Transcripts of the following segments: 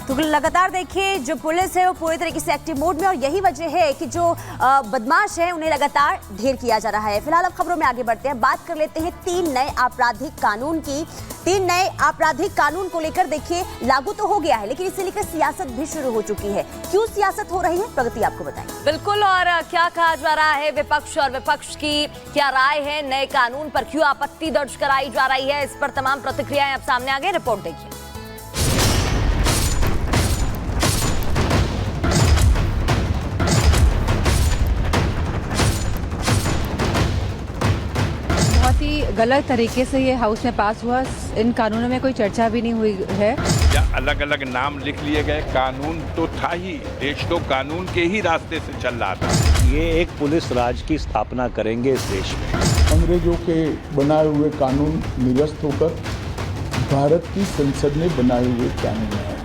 तो लगातार देखिए जो पुलिस है वो पूरी तरीके से एक्टिव मोड में, और यही वजह है कि जो बदमाश है उन्हें लगातार ढेर किया जा रहा है। फिलहाल अब खबरों में आगे बढ़ते हैं, बात कर लेते हैं 3 नए आपराधिक कानून की। 3 नए आपराधिक कानून को लेकर देखिए लागू तो हो गया है, लेकिन इसे लेकर सियासत भी शुरू हो चुकी है। क्यों सियासत हो रही है, प्रगति आपको बताएंगे। बिल्कुल, और क्या कहा जा रहा है विपक्ष और विपक्ष की क्या राय है नए कानून पर, क्यों आपत्ति दर्ज कराई जा रही है, इस पर तमाम प्रतिक्रियाएं अब सामने आ गई। रिपोर्ट देखिए। बहुत ही गलत तरीके से ये हाउस में पास हुआ। इन कानूनों में कोई चर्चा भी नहीं हुई है। या अलग अलग नाम लिख लिए गए, कानून तो था ही, देश तो कानून के ही रास्ते से चल रहा था। ये एक पुलिस राज की स्थापना करेंगे इस देश में। अंग्रेजों के बनाए हुए कानून निरस्त होकर भारत की संसद ने बनाए हुए कानून है।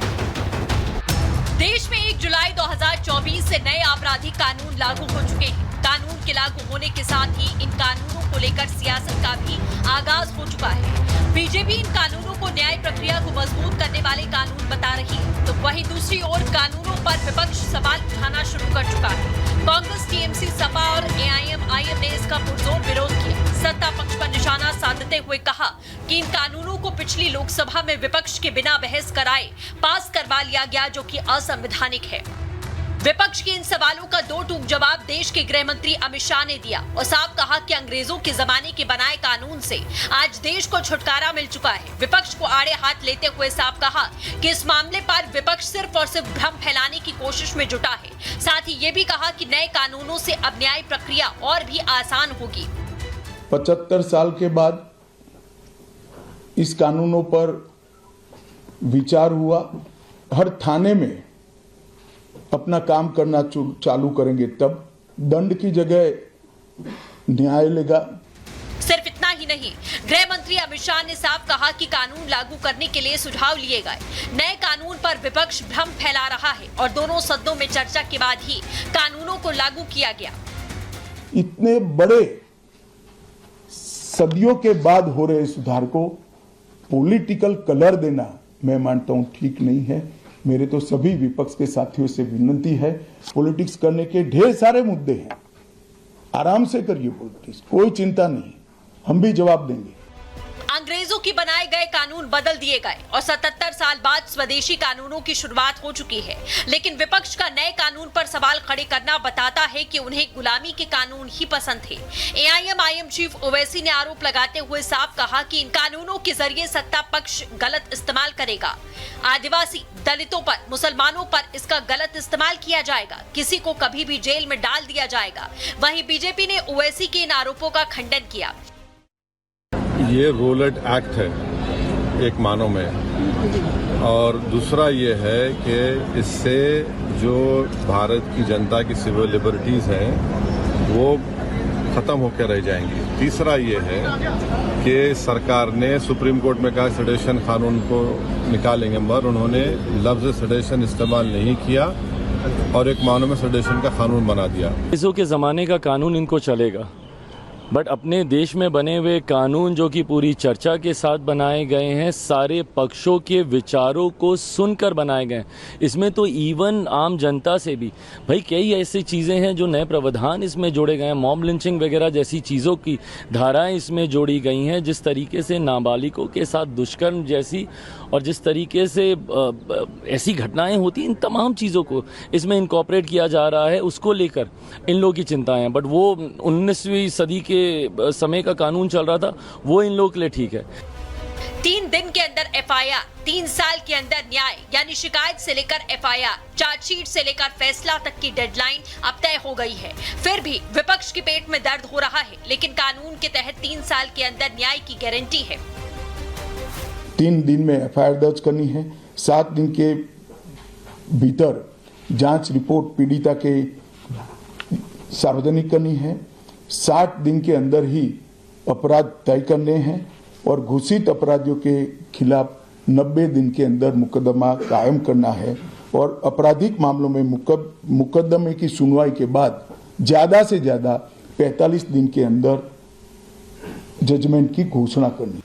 देश में 1 जुलाई 2024 से नए आपराधिक कानून लागू हो चुके हैं। कानून के लागू होने के साथ ही इन कानूनों को लेकर सियासत का भी आगाज हो चुका है। बीजेपी इन कानूनों को न्याय प्रक्रिया को मजबूत करने वाले कानून बता रही है, तो वहीं दूसरी ओर कानूनों पर विपक्ष सवाल उठाना शुरू कर चुका है। कांग्रेस, टीएमसी, सपा और एआईएमआईएम ने इसका पुरजोर विरोध किया। सत्ता पक्ष पर निशाना साधते हुए कहा कि इन कानूनों को पिछली लोकसभा में विपक्ष के बिना बहस कराए पास करवा लिया गया, जो कि असंवैधानिक है। विपक्ष के इन सवालों का दो टूक जवाब देश के गृह मंत्री अमित शाह ने दिया और साफ कहा कि अंग्रेजों के जमाने के बनाए कानून से आज देश को छुटकारा मिल चुका है। विपक्ष को आड़े हाथ लेते हुए साफ कहा कि इस मामले पर विपक्ष सिर्फ और सिर्फ भ्रम फैलाने की कोशिश में जुटा है। साथ ही ये भी कहा कि नए कानूनों से अब न्याय प्रक्रिया और भी आसान होगी। 75 साल के बाद इस कानूनों पर विचार हुआ। हर थाने में अपना काम करना चालू करेंगे, तब दंड की जगह न्याय लेगा। सिर्फ इतना ही नहीं, गृह मंत्री अमित शाह ने साफ कहा कि कानून लागू करने के लिए सुझाव लिए गए। नए कानून पर विपक्ष भ्रम फैला रहा है और दोनों सदनों में चर्चा के बाद ही कानूनों को लागू किया गया। इतने बड़े सदियों के बाद हो रहे सुधार को पॉलिटिकल कलर देना मैं मानता हूं ठीक नहीं है। मेरे तो सभी विपक्ष के साथियों से विनती है, पॉलिटिक्स करने के ढेर सारे मुद्दे हैं, आराम से करिए पॉलिटिक्स, कोई चिंता नहीं, हम भी जवाब देंगे। अंग्रेजों की बनाए गए कानून बदल दिए गए और 77 साल बाद स्वदेशी कानूनों की शुरुआत हो चुकी है, लेकिन विपक्ष का नए कानून पर सवाल खड़े करना बताता है कि उन्हें गुलामी के कानून ही पसंद थे। एआईएमआईएम चीफ ओवैसी ने आरोप लगाते हुए साफ कहा कि इन कानूनों के जरिए सत्ता पक्ष गलत इस्तेमाल करेगा। आदिवासी, दलितों पर, मुसलमानों पर इसका गलत इस्तेमाल किया जाएगा, किसी को कभी भी जेल में डाल दिया जाएगा। वहीं बीजेपी ने ओवैसी के इन आरोपों का खंडन किया। ये रोलेट एक्ट है एक मानों में, और दूसरा ये है कि इससे जो भारत की जनता की सिविल लिबर्टीज हैं वो खत्म होकर रह जाएंगी। तीसरा ये है कि सरकार ने सुप्रीम कोर्ट में कहा सेडेशन कानून को निकालेंगे, मगर उन्होंने लफ्ज सेडेशन इस्तेमाल नहीं किया और एक मानों में सेडेशन का कानून बना दिया। अंग्रेजों के ज़माने का कानून इनको चलेगा, बट अपने देश में बने हुए कानून जो कि पूरी चर्चा के साथ बनाए गए हैं, सारे पक्षों के विचारों को सुनकर बनाए गए हैं। इसमें तो इवन आम जनता से भी भाई कई ऐसी चीज़ें हैं जो नए प्रावधान इसमें जोड़े गए हैं। मॉब लिंचिंग वगैरह जैसी चीज़ों की धाराएं इसमें जोड़ी गई हैं। जिस तरीके से नाबालिगों के साथ दुष्कर्म जैसी और जिस तरीके से ऐसी घटनाएं होती हैं, इन तमाम चीज़ों को इसमें इनकॉर्पोरेट किया जा रहा है, उसको लेकर इन लोगों की चिंताएं हैं। बट वो 19वीं सदी के समय का कानून चल रहा था, वो इन लोगों के लिए ठीक है। 3 दिन के अंदर एफआईआर, 3 साल के अंदर न्याय, यानी शिकायत से लेकर एफआईआर, चार्जशीट से लेकर फैसला तक की डेडलाइन अब तय हो गई है। फिर भी विपक्ष के पेट में दर्द हो रहा है, लेकिन कानून के तहत 3 साल के अंदर न्याय की गारंटी है। 3 दिन में एफआईआर दर्ज करनी है, 7 दिन के भीतर जांच रिपोर्ट पीड़िता के सार्वजनिक करनी है, 60 दिन के अंदर ही अपराध तय करने हैं और घोषित अपराधियों के खिलाफ 90 दिन के अंदर मुकदमा कायम करना है और आपराधिक मामलों में मुकदमे की सुनवाई के बाद ज्यादा से ज्यादा 45 दिन के अंदर जजमेंट की घोषणा करनी।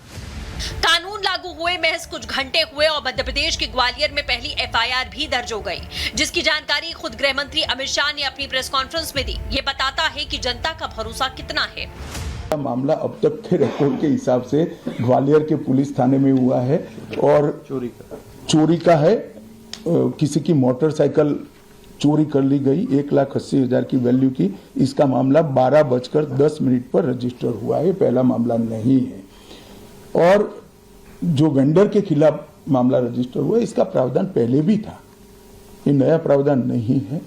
कानून लागू हुए महज कुछ घंटे हुए और मध्य प्रदेश के ग्वालियर में पहली एफआईआर भी दर्ज हो गई, जिसकी जानकारी खुद गृह मंत्री अमित शाह ने अपनी प्रेस कॉन्फ्रेंस में दी। ये बताता है कि जनता का भरोसा कितना है। मामला अब तक के रिकॉर्ड के हिसाब से ग्वालियर के पुलिस थाने में हुआ है और चोरी का है। किसी की मोटरसाइकिल चोरी कर ली गई 1,80,000 की वैल्यू की। इसका मामला 12:10 पर रजिस्टर हुआ है, पहला मामला नहीं है। और जो वेंडर के खिलाफ मामला रजिस्टर हुआ इसका प्रावधान पहले भी था, ये नया प्रावधान नहीं है।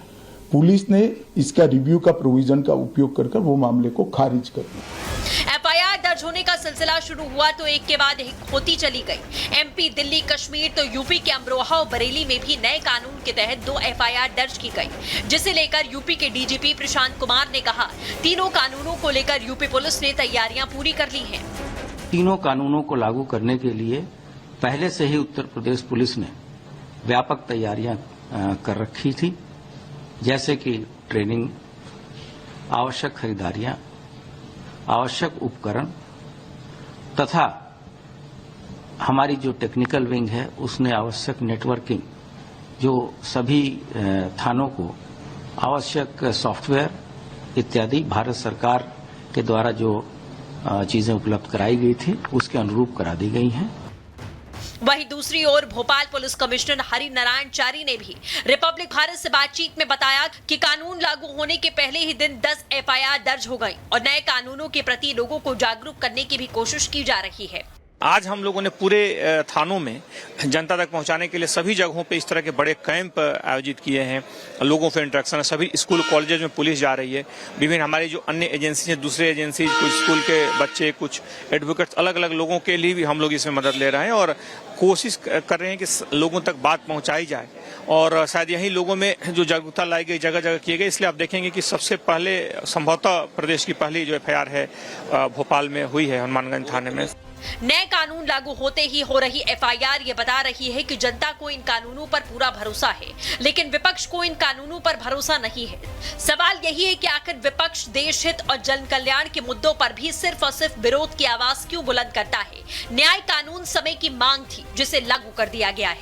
पुलिस ने इसका रिव्यू का प्रोविजन का उपयोग कर वो मामले को खारिज कर दिया। एफआईआर दर्ज होने का सिलसिला शुरू हुआ तो एक के बाद एक होती चली गई। एमपी, दिल्ली, कश्मीर तो यूपी के अमरोहा और बरेली में भी नए कानून के तहत 2 एफआईआर दर्ज की गई, जिसे लेकर यूपी के डीजीपी प्रशांत कुमार ने कहा, तीनों कानूनों को लेकर यूपी पुलिस ने तैयारियां पूरी कर ली हैं। तीनों कानूनों को लागू करने के लिए पहले से ही उत्तर प्रदेश पुलिस ने व्यापक तैयारियां कर रखी थी, जैसे कि ट्रेनिंग, आवश्यक खरीदारियां, आवश्यक उपकरण तथा हमारी जो टेक्निकल विंग है उसने आवश्यक नेटवर्किंग, जो सभी थानों को आवश्यक सॉफ्टवेयर इत्यादि भारत सरकार के द्वारा जो चीजें उपलब्ध कराई गई थी उसके अनुरूप करा दी गई हैं। वहीं दूसरी ओर भोपाल पुलिस कमिश्नर हरि नारायण चारी ने भी रिपब्लिक भारत से बातचीत में बताया कि कानून लागू होने के पहले ही दिन 10 एफआईआर दर्ज हो गई और नए कानूनों के प्रति लोगों को जागरूक करने की भी कोशिश की जा रही है। आज हम लोगों ने पूरे थानों में जनता तक पहुंचाने के लिए सभी जगहों पे इस तरह के बड़े कैंप आयोजित किए हैं। लोगों से इंटरेक्शन, सभी स्कूल कॉलेजेस में पुलिस जा रही है। विभिन्न हमारी जो अन्य एजेंसी हैं, दूसरे एजेंसी, कुछ स्कूल के बच्चे, कुछ एडवोकेट्स, अलग अलग लोगों के लिए भी हम लोग इसमें मदद ले रहे हैं और कोशिश कर रहे हैं कि लोगों तक बात पहुंचाई जाए और शायद यही लोगों में जो जागरूकता लाई गई, जगह जगह किए गए। इसलिए आप देखेंगे कि सबसे पहले संभवतः प्रदेश की पहली जो एफआईआर है भोपाल में हुई है, हनुमानगंज थाने में। नए कानून लागू होते ही हो रही एफआईआर ये बता रही है कि जनता को इन कानूनों पर पूरा भरोसा है, लेकिन विपक्ष को इन कानूनों पर भरोसा नहीं है। सवाल यही है कि आखिर विपक्ष देश हित और जन कल्याण के मुद्दों पर भी सिर्फ और सिर्फ विरोध की आवाज क्यों बुलंद करता है। न्याय कानून समय की मांग थी, जिसे लागू कर दिया गया है।